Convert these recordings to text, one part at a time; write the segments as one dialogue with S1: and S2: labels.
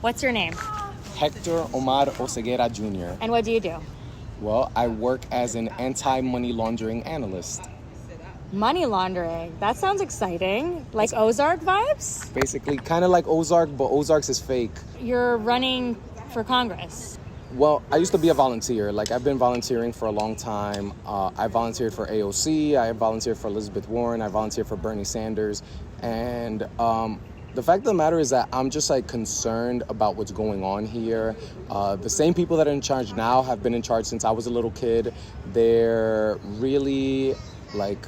S1: What's your name?
S2: Hector Omar Oseguera Jr.
S1: And what do you do?
S2: Well, I work as an anti-money laundering analyst.
S1: Money laundering. That sounds exciting. Like Ozark vibes?
S2: Basically, kind of like Ozark, but Ozark's is fake.
S1: You're running for Congress.
S2: Well, I used to be a volunteer. Like, I've been volunteering for a long time. I volunteered for AOC. I volunteered for Elizabeth Warren. I volunteered for Bernie Sanders. And the fact of the matter is that I'm just, like, concerned about what's going on here. The same people that are in charge now have been in charge since I was a little kid. They're really, like,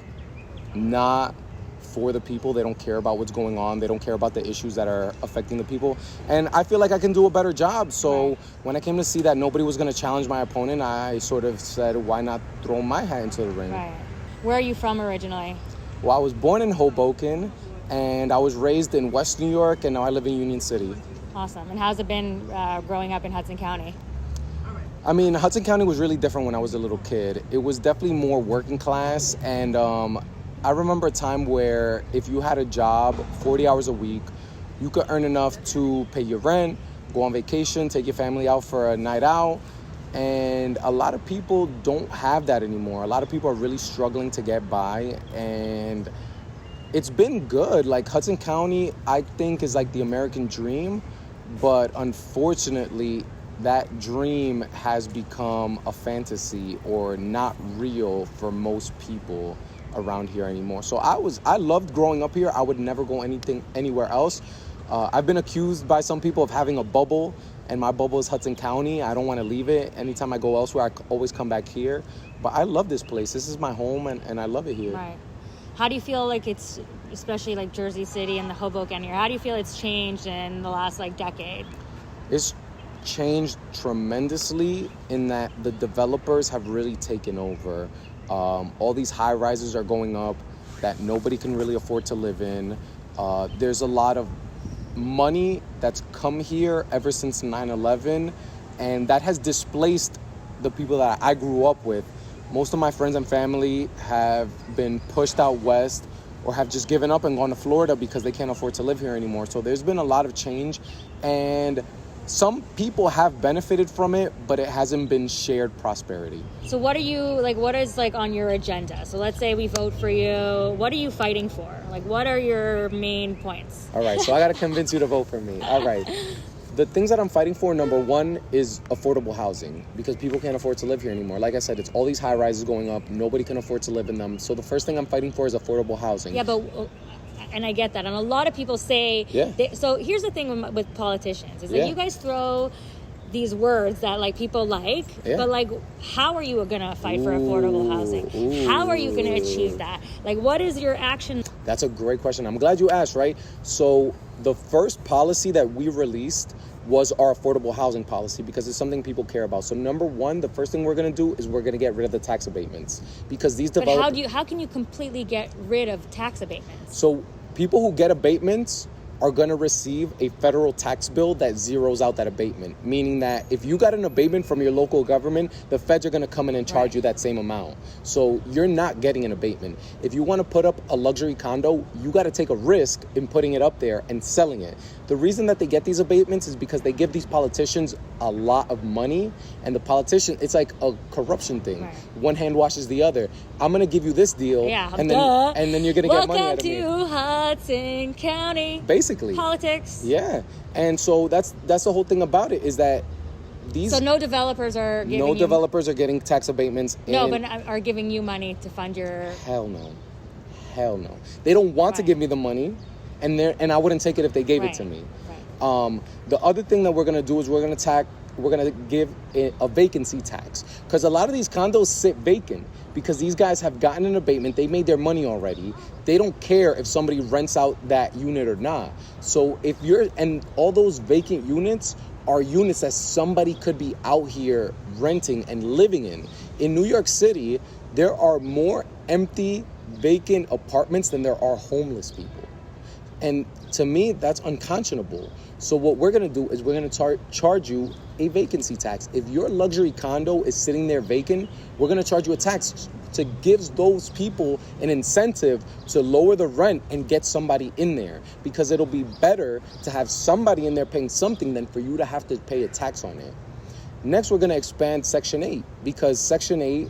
S2: not for the people. They don't care about what's going on. They don't care about the issues that are affecting the people. And I feel like I can do a better job. So when I came to see that nobody was going to challenge my opponent, I sort of said, why not throw my hat into the ring?
S1: Right. Where are you from originally?
S2: Well, I was born in Hoboken, and I was raised in West New York, and now I live in Union City.
S1: Awesome. And how's it been growing up in Hudson County?
S2: I mean, Hudson County was really different when I was a little kid. It was definitely more working class, and I remember a time where if you had a job 40 hours a week, you could earn enough to pay your rent, go on vacation, take your family out for a night out. And a lot of people don't have that anymore. A lot of people are really struggling to get by. And it's been good. Like, Hudson County, I think, is like the American dream. But unfortunately, that dream has become a fantasy or not real for most people around here anymore. So I loved growing up here. I would never go anywhere else. I've been accused by some people of having a bubble, and my bubble is Hudson County. I don't want to leave it. Anytime I go elsewhere, I always come back here. But I love this place. This is my home, and I love it here.
S1: Right. How do you feel like it's, especially like Jersey City and the Hoboken area, how do you feel it's changed in the last like decade?
S2: It's changed tremendously in that the developers have really taken over. All these high rises are going up that nobody can really afford to live in. There's a lot of money that's come here ever since 9/11, and that has displaced the people that I grew up with. Most of my friends and family have been pushed out west or have just given up and gone to Florida because they can't afford to live here anymore. So there's been a lot of change, and some people have benefited from it, but it hasn't been shared prosperity.
S1: So what is on your agenda? So let's say we vote for you. What are you fighting for? Like, what are your main points?
S2: All right, so I got to convince you to vote for me. All right. The things that I'm fighting for, number one, is affordable housing, because people can't afford to live here anymore. Like I said, it's all these high rises going up. Nobody can afford to live in them. So the first thing I'm fighting for is affordable housing.
S1: Yeah, and I get that. And a lot of people say, so here's the thing with politicians, is that you guys throw these words that like people like, but like, how are you going to fight for affordable housing? How are you going to achieve that? Like, what is your action?
S2: That's a great question. I'm glad you asked, right? So the first policy that we released was our affordable housing policy, because it's something people care about. So number one, the first thing we're going to do is we're going to get rid of the tax abatements, because these developers...
S1: But how can you completely get rid of tax abatements?
S2: So people who get abatements are going to receive a federal tax bill that zeroes out that abatement, meaning that if you got an abatement from your local government, the feds are going to come in and charge you that same amount. So you're not getting an abatement. If you want to put up a luxury condo, you got to take a risk in putting it up there and selling it. The reason that they get these abatements is because they give these politicians a lot of money, and the politician, it's like a corruption thing. Right. One hand washes the other. I'm going to give you this deal, and then you're going to get money out of me.
S1: Welcome to Hudson County.
S2: Basically.
S1: Politics.
S2: Yeah. And so that's the whole thing about it, is that these...
S1: So no developers are giving
S2: No developers are getting tax abatements.
S1: No, but are giving you money to fund your...
S2: Hell no. Hell no. They don't want to give me the money, and I wouldn't take it if they gave it to me. Right. The other thing that we're going to do is we're going to give a vacancy tax, because a lot of these condos sit vacant because these guys have gotten an abatement. They made their money already. They don't care if somebody rents out that unit or not. So and all those vacant units are units that somebody could be out here renting and living in. In New York City, there are more empty, vacant apartments than there are homeless people. And to me, that's unconscionable. So what we're going to do is we're going to charge you a vacancy tax. If your luxury condo is sitting there vacant, we're going to charge you a tax to give those people an incentive to lower the rent and get somebody in there, because it'll be better to have somebody in there paying something than for you to have to pay a tax on it. Next, we're going to expand Section 8, because Section 8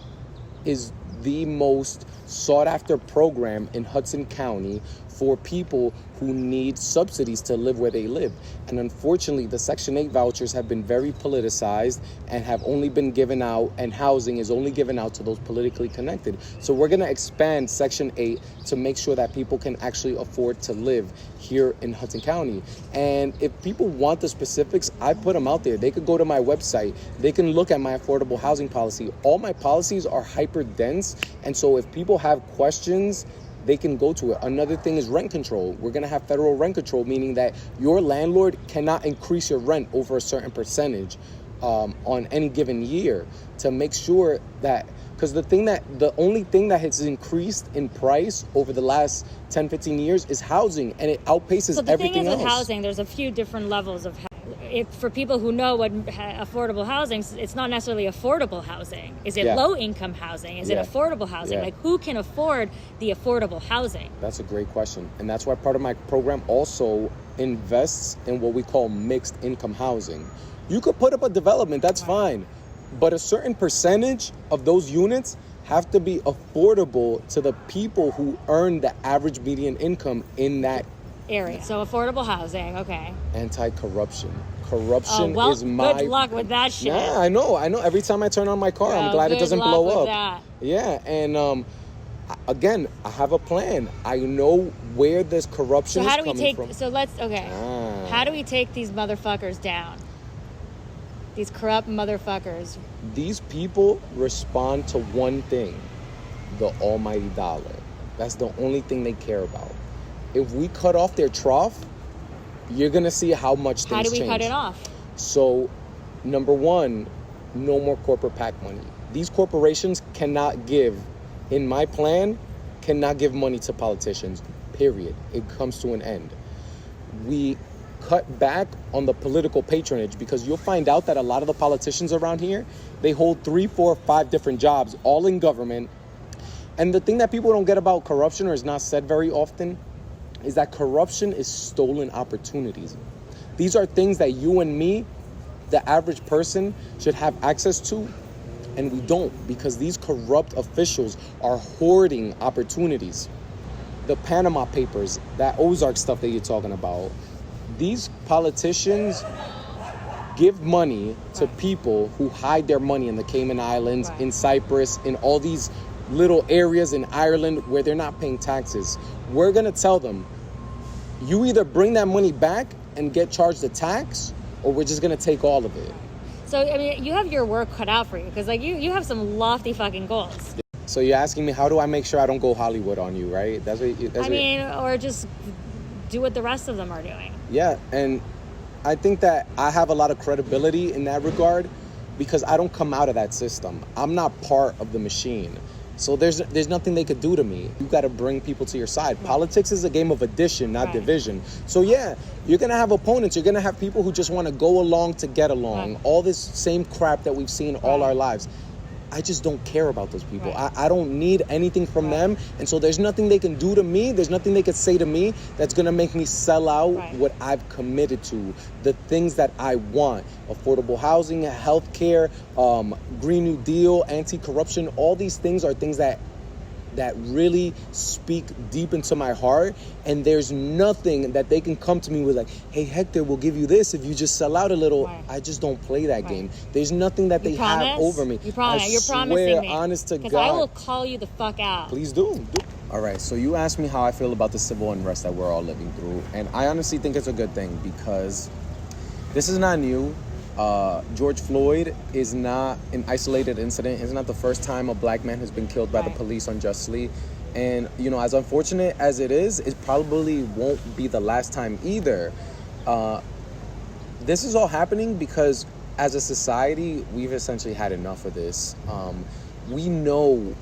S2: is the most sought after program in Hudson County for people who need subsidies to live where they live. And unfortunately, the Section 8 vouchers have been very politicized and have only been given out, and housing is only given out to those politically connected. So we're gonna expand Section 8 to make sure that people can actually afford to live here in Hudson County. And if people want the specifics, I put them out there. They could go to my website. They can look at my affordable housing policy. All my policies are hyper dense. And so if people have questions, they can go to it. Another thing is rent control. We're going to have federal rent control, meaning that your landlord cannot increase your rent over a certain percentage on any given year, to make sure that, because the only thing that has increased in price over the last 10, 15 years is housing, and it outpaces everything else.
S1: So the thing is with housing, there's a few different levels of for people who know what affordable housing, it's not necessarily affordable housing. Is it low-income housing? Is it affordable housing? Like, who can afford the affordable housing? That's
S2: a great question. And that's why part of my program also invests in what we call mixed income housing. You could put up a development, that's fine. But a certain percentage of those units have to be affordable to the people who earn the average median income in that
S1: area. So affordable housing, okay.
S2: Anti-corruption. Corruption is my...
S1: good luck with that shit.
S2: Yeah, I know. Every time I turn on my car, I'm glad it doesn't blow up.
S1: That.
S2: Yeah, and again, I have a plan. I know where this corruption is coming from.
S1: So let's, how do we take these motherfuckers down? These corrupt motherfuckers.
S2: These people respond to one thing, the almighty dollar. That's the only thing they care about. If we cut off their trough, you're going to see how much things change.
S1: How do we cut it off?
S2: So, number one, no more corporate PAC money. These corporations cannot give, in my plan, cannot give money to politicians, period. It comes to an end. We cut back on the political patronage, because you'll find out that a lot of the politicians around here, they hold 3, 4, 5 different jobs, all in government. And the thing that people don't get about corruption, or is not said very often, is that corruption is stolen opportunities. These are things that you and me, the average person, should have access to, and we don't, because these corrupt officials are hoarding opportunities. The Panama Papers, that Ozark stuff that you're talking about, these politicians give money to people who hide their money in the Cayman Islands, in Cyprus, in all these little areas in Ireland where they're not paying taxes. We're going to tell them, you either bring that money back and get charged a tax, or we're just going to take all of it.
S1: So, I mean, you have your work cut out for you, because, like, you have some lofty fucking goals.
S2: So you're asking me, how do I make sure I don't go Hollywood on you, right?
S1: Or just do what the rest of them are doing.
S2: Yeah, and I think that I have a lot of credibility in that regard, because I don't come out of that system. I'm not part of the machine. So there's nothing they could do to me. You got to bring people to your side. Right. Politics is a game of addition, not division. So yeah, you're going to have opponents. You're going to have people who just want to go along to get along. Right. All this same crap that we've seen all our lives. I just don't care about those people. Right. I don't need anything from them. And so there's nothing they can do to me. There's nothing they could say to me that's going to make me sell out what I've committed to. The things that I want. Affordable housing, healthcare, Green New Deal, anti-corruption. All these things are things that really speak deep into my heart, and there's nothing that they can come to me with like, hey, Hector, we'll give you this if you just sell out a little. I just don't play that game. There's nothing that they have over me.
S1: You promise? You're promising me. Honest to God. Because I will call you the fuck out.
S2: Please do. All right, so you asked me how I feel about the civil unrest that we're all living through, and I honestly think it's a good thing, because this is not new. George Floyd is not an isolated incident. It's not the first time a black man has been killed by the police unjustly. And, you know, as unfortunate as it is, it probably won't be the last time either. This is all happening because as a society, we've essentially had enough of this. We know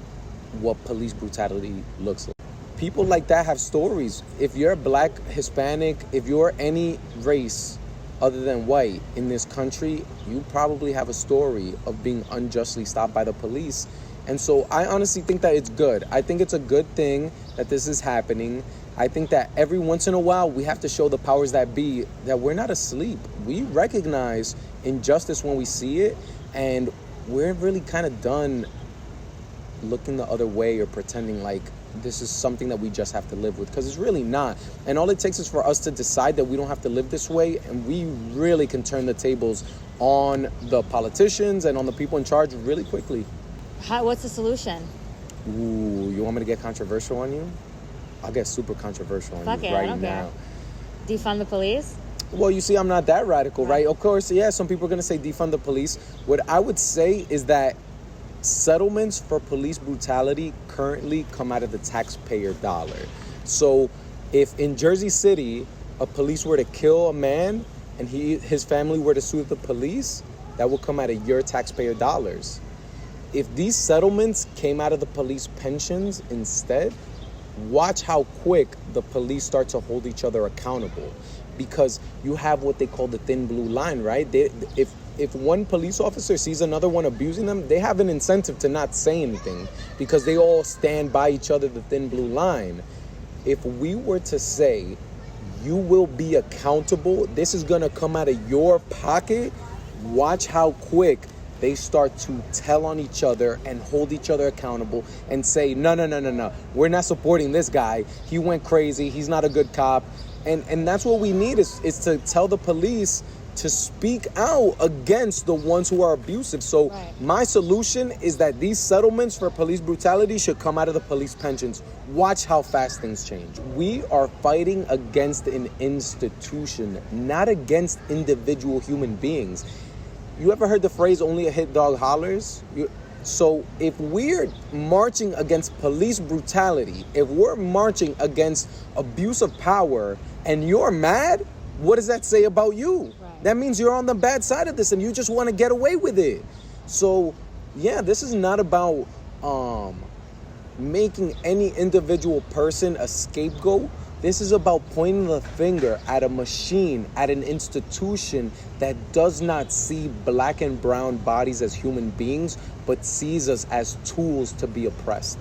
S2: what police brutality looks like. people like that have stories. If you're Black, Hispanic, if you're any race other than white in this country, you probably have a story of being unjustly stopped by the police. And so I honestly think that it's good. I think it's a good thing that this is happening. I think that every once in a while we have to show the powers that be that we're not asleep. We recognize injustice when we see it, and we're really kind of done looking the other way or pretending like this is something that we just have to live with, because it's really not. And all it takes is for us to decide that we don't have to live this way, and we really can turn the tables on the politicians and on the people in charge really quickly.
S1: What's the solution?
S2: Ooh, you want me to get controversial on you? I'll get super controversial on
S1: Fuck
S2: you
S1: it,
S2: right
S1: I don't
S2: now.
S1: Care. Defund the police?
S2: Well, you see, I'm not that radical, right? Of course, yeah, some people are going to say defund the police. What I would say is that settlements for police brutality currently come out of the taxpayer dollar. So if in Jersey City, a police were to kill a man and his family were to sue the police, that will come out of your taxpayer dollars. If these settlements came out of the police pensions instead, watch how quick the police start to hold each other accountable, because you have what they call the thin blue line, right? If one police officer sees another one abusing them, they have an incentive to not say anything because they all stand by each other, the thin blue line. If we were to say, you will be accountable, this is gonna come out of your pocket, watch how quick they start to tell on each other and hold each other accountable and say, no, we're not supporting this guy. He went crazy. He's not a good cop. And that's what we need is to tell the police to speak out against the ones who are abusive. So my solution is that these settlements for police brutality should come out of the police pensions. Watch how fast things change. We are fighting against an institution, not against individual human beings. You ever heard the phrase, only a hit dog hollers? So if we're marching against police brutality, if we're marching against abuse of power, and you're mad, what does that say about you? Right. That means you're on the bad side of this and you just want to get away with it. So yeah, this is not about making any individual person a scapegoat. This is about pointing the finger at a machine, at an institution that does not see Black and brown bodies as human beings, but sees us as tools to be oppressed.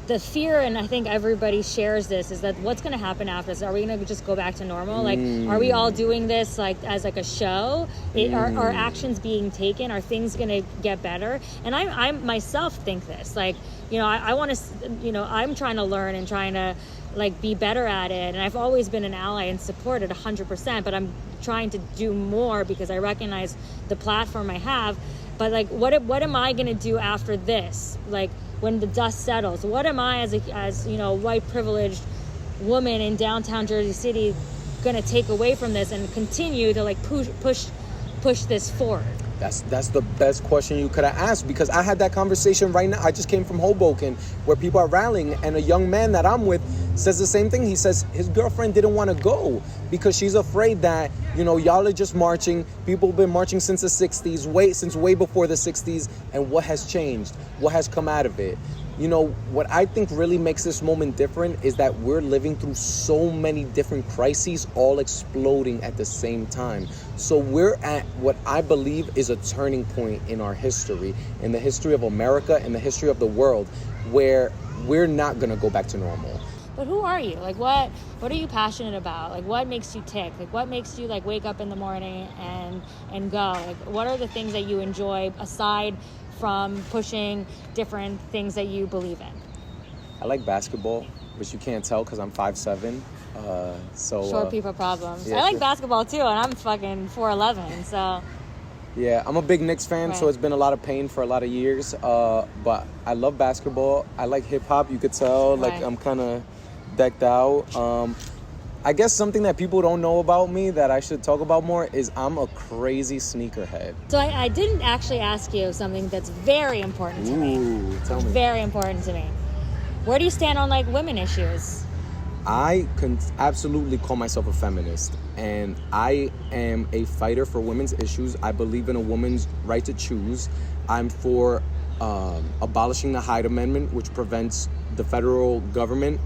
S1: The fear, and I think everybody shares this, is that what's going to happen after this? Are we going to just go back to normal? Like, are we all doing this like as like a show? Are actions being taken? Are things going to get better? And I myself think this. Like, you know, I want to, you know, I'm trying to learn and trying to like be better at it. And I've always been an ally and supported 100%, but I'm trying to do more because I recognize the platform I have. But like, what am I going to do after this? Like, when the dust settles, what am I as you know, white privileged woman in downtown Jersey City going to take away from this and continue to like push this forward?
S2: That's the best question you could have asked, because I had that conversation right now. I just came from Hoboken where people are rallying, and a young man that I'm with says the same thing. He says his girlfriend didn't want to go because she's afraid that, you know, y'all are just marching. People have been marching since the 60s, since way before the 60s. And what has changed? What has come out of it? You know, what I think really makes this moment different is that we're living through so many different crises all exploding at the same time. So we're at what I believe is a turning point in our history, in the history of America, in the history of the world, where we're not going to go back to normal.
S1: But who are you? Like, what are you passionate about? Like, what makes you tick? Like, what makes you like wake up in the morning and go? Like, what are the things that you enjoy aside from pushing different things that you believe in?
S2: I like basketball, which you can't tell because I'm 5'7".
S1: Short people problems.
S2: Yeah,
S1: I like basketball too, and I'm fucking 4'11", so.
S2: Yeah, I'm a big Knicks fan, so it's been a lot of pain for a lot of years. But I love basketball. I like hip hop. You could tell, like I'm kind of decked out. I guess something that people don't know about me that I should talk about more is I'm a crazy sneakerhead.
S1: So I didn't actually ask you something that's very important to me.
S2: Tell me.
S1: Very important to me. Where do you stand on like women issues?
S2: I can absolutely call myself a feminist, and I am a fighter for women's issues. I believe in a woman's right to choose. I'm for abolishing the Hyde Amendment, which prevents the federal government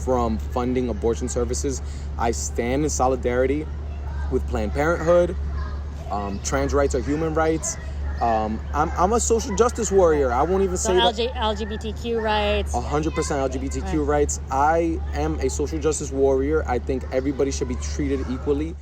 S2: from funding abortion services. I stand in solidarity with Planned Parenthood. Trans rights are human rights. I'm a social justice warrior. I won't even say that.
S1: LGBTQ rights.
S2: 100% LGBTQ rights. I am a social justice warrior. I think everybody should be treated equally.